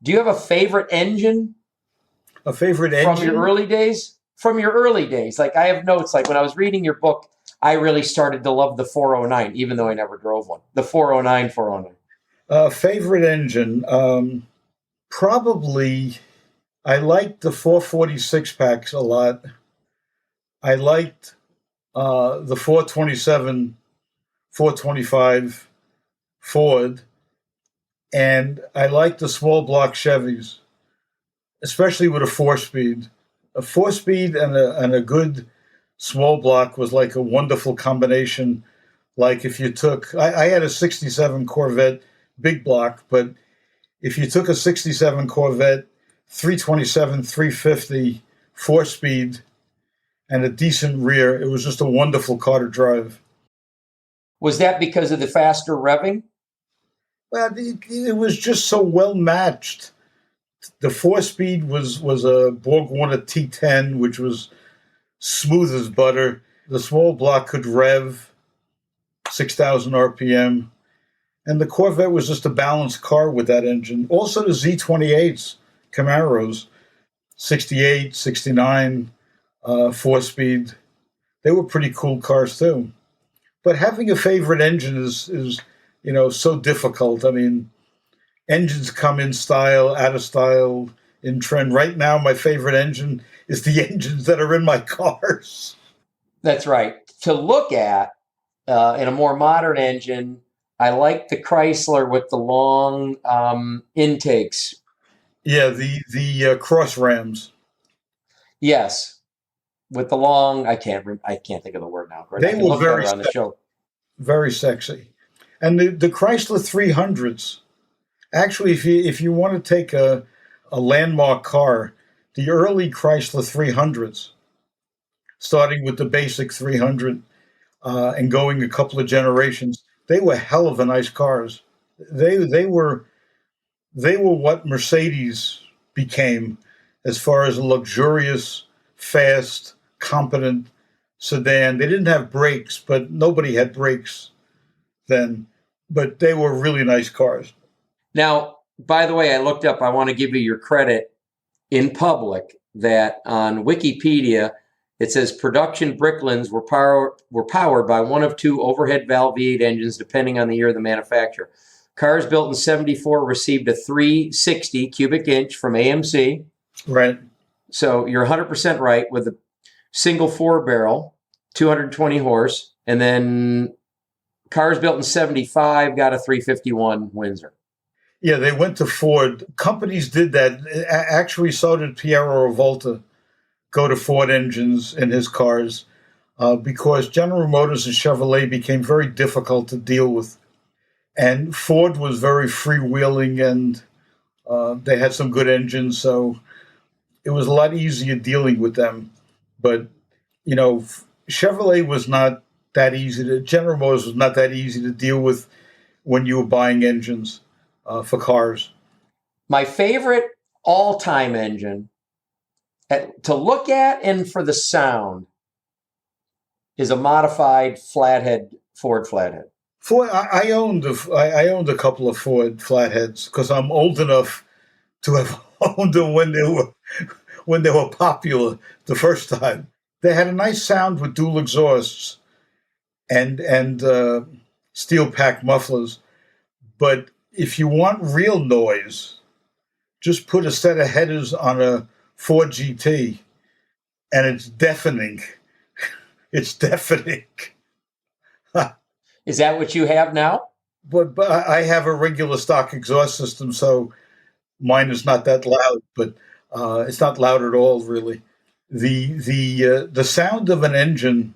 Do you have a favorite engine A favorite from engine? your early days? From your early days. Like I have notes, like when I was reading your book, I really started to love the 409, even though I never drove one. The 409, 409. Favorite engine? Probably, I liked the 446 packs a lot. I liked the 427, 425 Ford, and I liked the small block Chevys, especially with a four speed. A four speed and a good small block was like a wonderful combination. Like if you took, I had a 67 Corvette big block, but if you took a 67 Corvette, 327, 350, four speed, and a decent rear, it was just a wonderful car to drive. Was that because of the faster revving? Well, it was just so well matched. The four speed was a Borg Warner T10, which was smooth as butter. The small block could rev 6,000 RPM. And the Corvette was just a balanced car with that engine. Also, the Z28s, Camaros, 68, 69, four speed, they were pretty cool cars too. But having a favorite engine is so difficult. I mean, engines come in style, out of style, in trend. Right now, my favorite engine is the engines that are in my cars. That's right. To look at in a more modern engine, I like the Chrysler with the long intakes. Yeah, the cross rams. Yes, with the long. I can't think of the word now. They I can were look better on the show. very sexy. And the Chrysler 300s. Actually, if you want to take a landmark car, the early Chrysler 300s, starting with the basic 300 and going a couple of generations, they were hell of a nice cars. They were what Mercedes became as far as a luxurious, fast, competent sedan. They didn't have brakes, but nobody had brakes then. But they were really nice cars. Now, by the way, I looked up. I want to give you your credit in public that on Wikipedia it says production Bricklins were powered by one of two overhead valve V8 engines, depending on the year of the manufacturer. Cars built in '74 received a 360 cubic inch from AMC. Right. So you're 100% right with the single four barrel, 220 horse, and then cars built in '75 got a 351 Windsor. Yeah, they went to Ford. Companies did that. Actually, so did Piero Revolta go to Ford engines in his cars because General Motors and Chevrolet became very difficult to deal with. And Ford was very freewheeling and they had some good engines. So it was a lot easier dealing with them. But, Chevrolet was not that easy. General Motors was not that easy to deal with when you were buying engines for cars. My favorite all-time engine to look at and for the sound is a modified Ford Flathead. Ford, I owned a couple of Ford Flatheads because I'm old enough to have owned them when they were popular the first time. They had a nice sound with dual exhausts and steel pack mufflers. But if you want real noise, just put a set of headers on a Ford GT, and it's deafening. It's deafening. Is that what you have now? But I have a regular stock exhaust system, so mine is not that loud. But it's not loud at all, really. The sound of an engine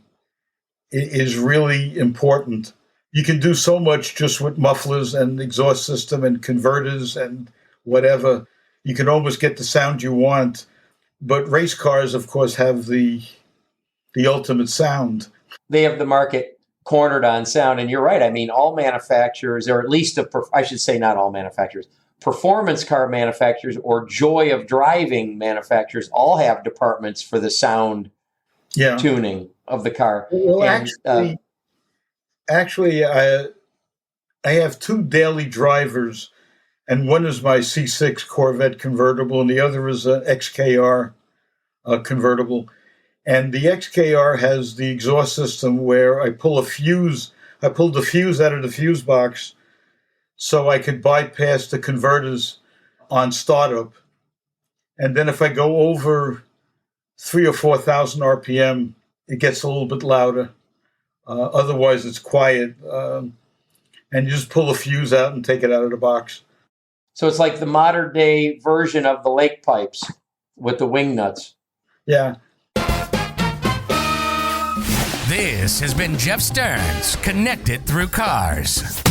is really important. You can do so much just with mufflers and exhaust system and converters and whatever. You can almost get the sound you want. But race cars, of course, have the ultimate sound. They have the market cornered on sound, and you're right. I mean, all manufacturers, or at least I should say not all manufacturers, performance car manufacturers or joy of driving manufacturers all have departments for the sound tuning of the car. Well, and, actually, I have two daily drivers, And one is my C6 Corvette convertible, and the other is an XKR convertible. And the XKR has the exhaust system where I pull a fuse. I pulled the fuse out of the fuse box so I could bypass the converters on startup. And then if I go over 3,000 or 4,000 RPM, it gets a little bit louder. Otherwise, it's quiet. And you just pull the fuse out and take it out of the box. So it's like the modern day version of the lake pipes with the wing nuts. Yeah. This has been Jeff Stearns, Connected Through Cars.